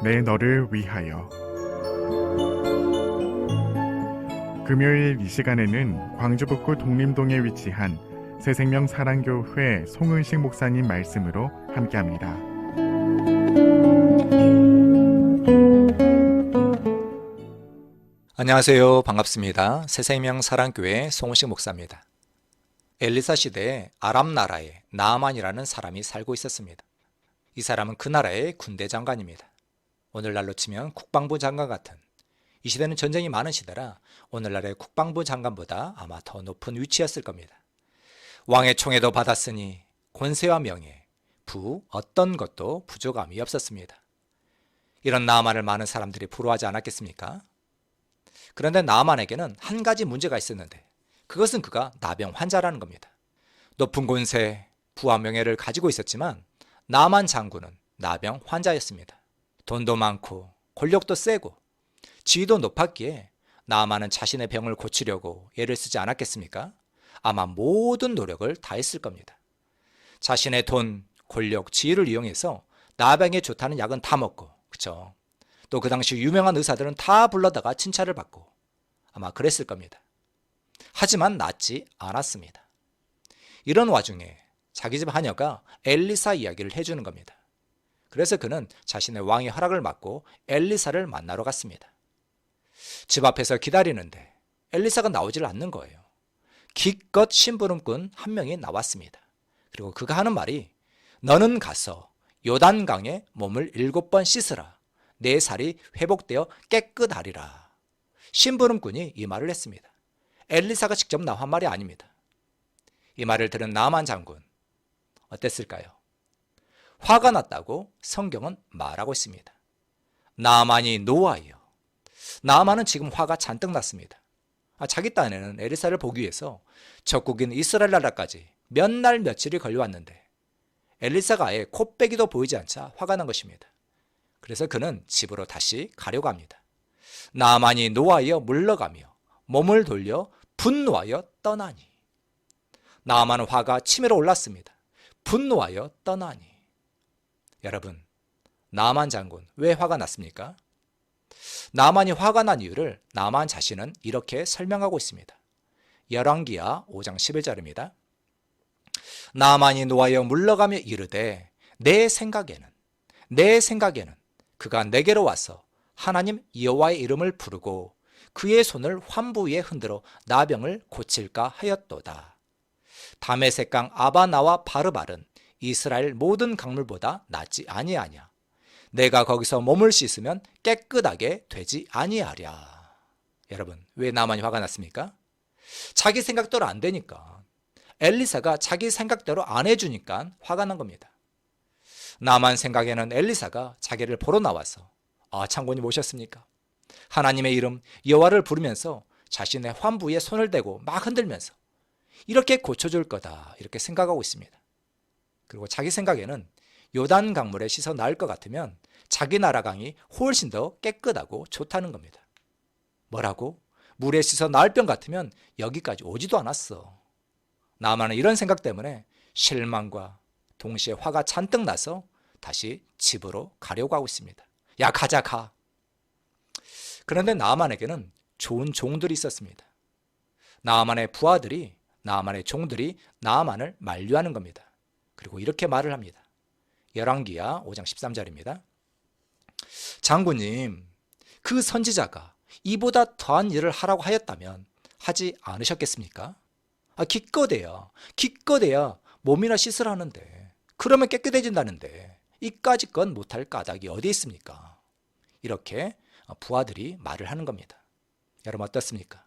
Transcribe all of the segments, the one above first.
내 너를 위하여. 금요일 이 시간에는 광주북구 독림동에 위치한 새생명 사랑교회 송은식 목사님 말씀으로 함께합니다. 안녕하세요. 반갑습니다. 새생명 사랑교회 송은식 목사입니다. 엘리사 시대에 아람 나라에 나아만이라는 사람이 살고 있었습니다. 이 사람은 그 나라의 군대 장관입니다. 오늘날로 치면 국방부 장관 같은, 이 시대는 전쟁이 많은 시대라 오늘날의 국방부 장관보다 아마 더 높은 위치였을 겁니다. 왕의 총애도 받았으니 권세와 명예, 부 어떤 것도 부족함이 없었습니다. 이런 나아만을 많은 사람들이 부러워하지 않았겠습니까? 그런데 나아만에게는 한 가지 문제가 있었는데, 그것은 그가 나병 환자라는 겁니다. 높은 권세, 부와 명예를 가지고 있었지만 나아만 장군은 나병 환자였습니다. 돈도 많고 권력도 세고 지위도 높았기에 나아만은 자신의 병을 고치려고 애를 쓰지 않았겠습니까? 아마 모든 노력을 다했을 겁니다. 자신의 돈, 권력, 지위를 이용해서 나병에 좋다는 약은 다 먹고, 그쵸? 또 그 당시 유명한 의사들은 다 불러다가 진찰을 받고 아마 그랬을 겁니다. 하지만 낫지 않았습니다. 이런 와중에 자기 집 하녀가 엘리사 이야기를 해주는 겁니다. 그래서 그는 자신의 왕의 허락을 받고 엘리사를 만나러 갔습니다. 집 앞에서 기다리는데 엘리사가 나오질 않는 거예요. 기껏 심부름꾼 한 명이 나왔습니다. 그리고 그가 하는 말이, 너는 가서 요단강에 몸을 7번 씻으라. 내 살이 회복되어 깨끗하리라. 심부름꾼이 이 말을 했습니다. 엘리사가 직접 나한 말이 아닙니다. 이 말을 들은 나아만 장군, 어땠을까요? 화가 났다고 성경은 말하고 있습니다. 나아만이 노하여. 나아만은 지금 화가 잔뜩 났습니다. 자기 딴에는 엘리사를 보기 위해서 적국인 이스라엘 나라까지 몇 날 며칠이 걸려왔는데 엘리사가 아예 코빼기도 보이지 않자 화가 난 것입니다. 그래서 그는 집으로 다시 가려고 합니다. 나아만이 노하여 물러가며 몸을 돌려 분노하여 떠나니. 나아만은 화가 치밀어 올랐습니다. 분노하여 떠나니. 여러분, 나아만 장군 왜 화가 났습니까? 나아만이 화가 난 이유를 나아만 자신은 이렇게 설명하고 있습니다. 열왕기하 5장 11절입니다. 나아만이 노하여 물러가며 이르되 내 생각에는 그가 내게로 와서 하나님 여호와의 이름을 부르고 그의 손을 환부 위에 흔들어 나병을 고칠까 하였도다. 다메섹강 아바나와 바르발은 이스라엘 모든 강물보다 낫지 아니하냐. 내가 거기서 몸을 씻으면 깨끗하게 되지 아니하랴. 여러분, 왜 나아만이 화가 났습니까? 자기 생각대로 안 되니까, 엘리사가 자기 생각대로 안 해주니까 화가 난 겁니다. 나아만 생각에는 엘리사가 자기를 보러 나와서, 장군님 오셨습니까? 하나님의 이름 여호와를 부르면서 자신의 환부에 손을 대고 막 흔들면서 이렇게 고쳐줄 거다, 이렇게 생각하고 있습니다. 그리고 자기 생각에는 요단 강물에 씻어 나을 것 같으면 자기 나라 강이 훨씬 더 깨끗하고 좋다는 겁니다. 뭐라고? 물에 씻어 나을 병 같으면 여기까지 오지도 않았어. 나아만은 이런 생각 때문에 실망과 동시에 화가 잔뜩 나서 다시 집으로 가려고 하고 있습니다. 야, 가자, 가. 그런데 나아만에게는 좋은 종들이 있었습니다. 나아만의 부하들이, 나아만의 종들이 나아만을 만류하는 겁니다. 그리고 이렇게 말을 합니다. 열왕기하 5장 13절입니다. 장군님, 그 선지자가 이보다 더한 일을 하라고 하였다면 하지 않으셨겠습니까? 기껏해야 몸이나 씻으라는데, 그러면 깨끗해진다는데 이까짓 건 못할 까닭이 어디 있습니까? 이렇게 부하들이 말을 하는 겁니다. 여러분 어떻습니까?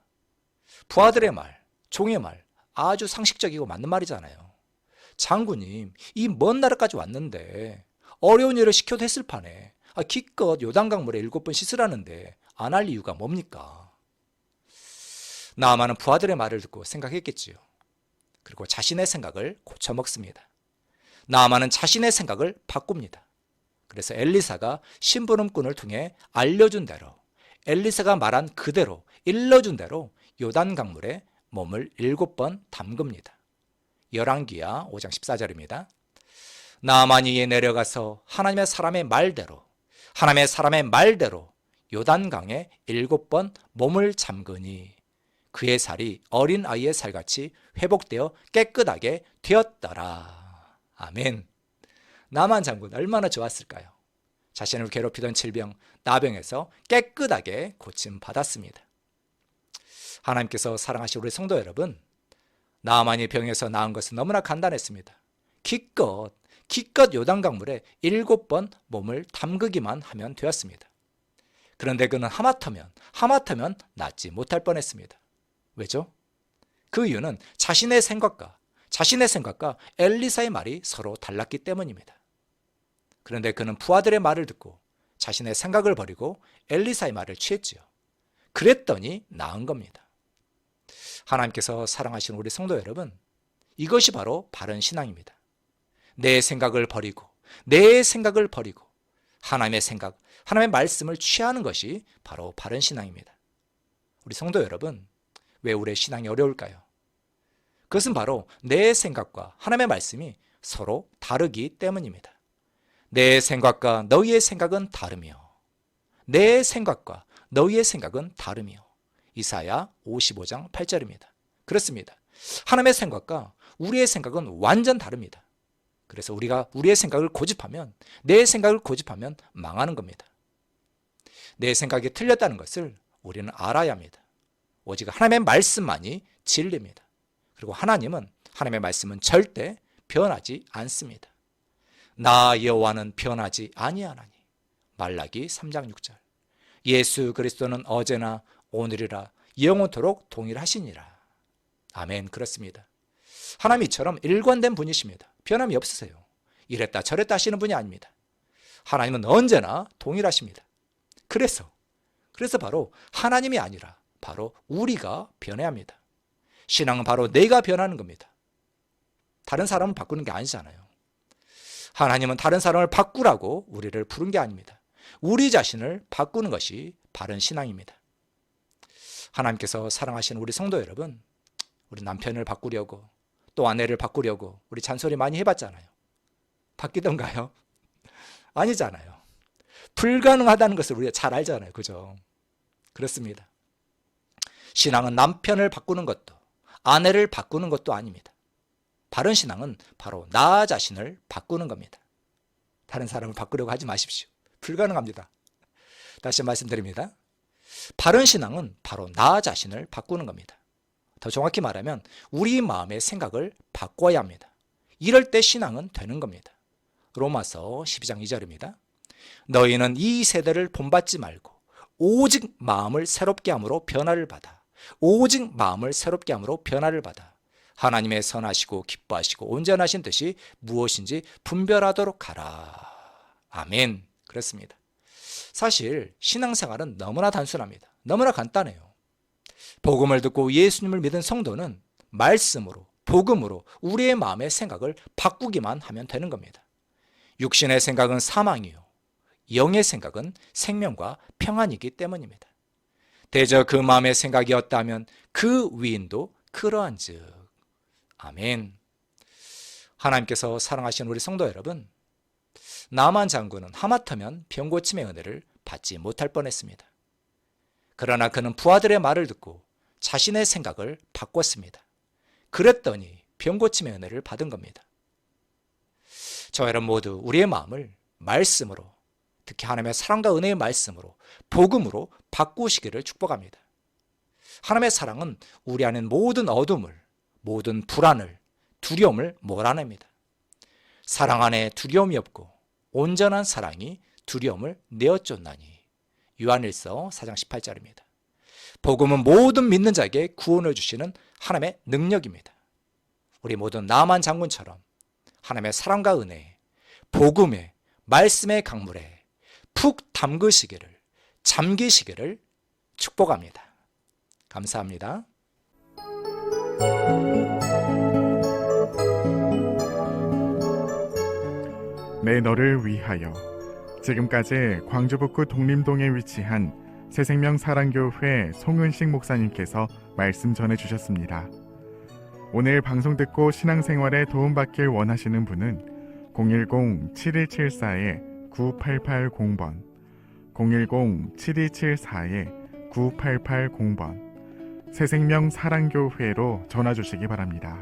부하들의 말, 종의 말, 아주 상식적이고 맞는 말이잖아요. 장군님, 이 먼 나라까지 왔는데 어려운 일을 시켜도 했을 판에 기껏 요단강물에 7번 씻으라는데 안 할 이유가 뭡니까? 나아만은 부하들의 말을 듣고 생각했겠지요. 그리고 자신의 생각을 고쳐먹습니다. 나아만은 자신의 생각을 바꿉니다. 그래서 엘리사가 심부름꾼을 통해 알려준 대로, 엘리사가 말한 그대로, 일러준 대로 요단강물에 몸을 7번 담급니다. 열왕기하 5장 14절입니다. 나아만이 내려가서 하나님의 사람의 말대로 하나님의 사람의 말대로 요단강에 7번 몸을 잠그니 그의 살이 어린 아이의 살같이 회복되어 깨끗하게 되었더라. 아멘. 나만 장군 얼마나 좋았을까요? 자신을 괴롭히던 질병, 나병에서 깨끗하게 고침받았습니다. 하나님께서 사랑하신 우리 성도 여러분, 나만이 병에서 나은 것은 너무나 간단했습니다. 기껏 요단강물에 7번 몸을 담그기만 하면 되었습니다. 그런데 그는 하마터면 낫지 못할 뻔했습니다. 왜죠? 그 이유는 자신의 생각과 엘리사의 말이 서로 달랐기 때문입니다. 그런데 그는 부하들의 말을 듣고 자신의 생각을 버리고 엘리사의 말을 취했지요. 그랬더니 나은 겁니다. 하나님께서 사랑하시는 우리 성도 여러분, 이것이 바로 바른 신앙입니다. 내 생각을 버리고 하나님의 생각, 하나님의 말씀을 취하는 것이 바로 바른 신앙입니다. 우리 성도 여러분, 왜 우리의 신앙이 어려울까요? 그것은 바로 내 생각과 하나님의 말씀이 서로 다르기 때문입니다. 내 생각과 너희의 생각은 다르며 내 생각과 너희의 생각은 다르며 이사야 55장 8절입니다. 그렇습니다. 하나님의 생각과 우리의 생각은 완전 다릅니다. 그래서 우리가 우리의 생각을 고집하면, 내 생각을 고집하면 망하는 겁니다. 내 생각이 틀렸다는 것을 우리는 알아야 합니다. 오직 하나님의 말씀만이 진리입니다. 그리고 하나님의 말씀은 절대 변하지 않습니다. 나 여호와는 변하지 아니하나니. 말라기 3장 6절. 예수 그리스도는 어제나 오늘이라 영원토록 동일하시니라. 아멘. 그렇습니다. 하나님 이처럼 일관된 분이십니다. 변함이 없으세요. 이랬다 저랬다 하시는 분이 아닙니다. 하나님은 언제나 동일하십니다. 그래서 바로 하나님이 아니라 바로 우리가 변해야 합니다. 신앙은 바로 내가 변하는 겁니다. 다른 사람을 바꾸는 게 아니잖아요. 하나님은 다른 사람을 바꾸라고 우리를 부른 게 아닙니다. 우리 자신을 바꾸는 것이 바른 신앙입니다. 하나님께서 사랑하시는 우리 성도 여러분, 우리 남편을 바꾸려고 또 아내를 바꾸려고 우리 잔소리 많이 해봤잖아요. 바뀌던가요? 아니잖아요. 불가능하다는 것을 우리가 잘 알잖아요. 그죠? 그렇습니다. 신앙은 남편을 바꾸는 것도 아내를 바꾸는 것도 아닙니다. 바른 신앙은 바로 나 자신을 바꾸는 겁니다. 다른 사람을 바꾸려고 하지 마십시오. 불가능합니다. 다시 말씀드립니다. 바른 신앙은 바로 나 자신을 바꾸는 겁니다. 더 정확히 말하면 우리 마음의 생각을 바꿔야 합니다. 이럴 때 신앙은 되는 겁니다. 로마서 12장 2절입니다. 너희는 이 세대를 본받지 말고 오직 마음을 새롭게 함으로 변화를 받아 하나님의 선하시고 기뻐하시고 온전하신 뜻이 무엇인지 분별하도록 하라. 아멘. 그렇습니다. 사실 신앙생활은 너무나 단순합니다. 너무나 간단해요. 복음을 듣고 예수님을 믿은 성도는 말씀으로, 복음으로 우리의 마음의 생각을 바꾸기만 하면 되는 겁니다. 육신의 생각은 사망이요, 영의 생각은 생명과 평안이기 때문입니다. 대저 그 마음의 생각이었다면 그 위인도 그러한즉. 아멘. 하나님께서 사랑하시는 우리 성도 여러분, 나만 장군은 하마터면 병고침의 은혜를 받지 못할 뻔했습니다. 그러나 그는 부하들의 말을 듣고 자신의 생각을 바꿨습니다. 그랬더니 병고침의 은혜를 받은 겁니다. 저와 여러분 모두 우리의 마음을 말씀으로, 특히 하나님의 사랑과 은혜의 말씀으로, 복음으로 바꾸시기를 축복합니다. 하나님의 사랑은 우리 안에 모든 어둠을, 모든 불안을, 두려움을 몰아냅니다. 사랑 안에 두려움이 없고 온전한 사랑이 두려움을 내어쫓나니. 요한일서 4장 18절입니다. 복음은 모든 믿는 자에게 구원을 주시는 하나님의 능력입니다. 우리 모두 나만 장군처럼 하나님의 사랑과 은혜, 복음의 말씀의 강물에 푹 잠기시기를 축복합니다. 감사합니다. 내 너를 위하여. 지금까지 광주 북구 독림동에 위치한 새생명 사랑교회 송은식 목사님께서 말씀 전해주셨습니다. 오늘 방송 듣고 신앙생활에 도움받길 원하시는 분은 010-7174-9880번 010-7274-9880번 새생명 사랑교회로 전화 주시기 바랍니다.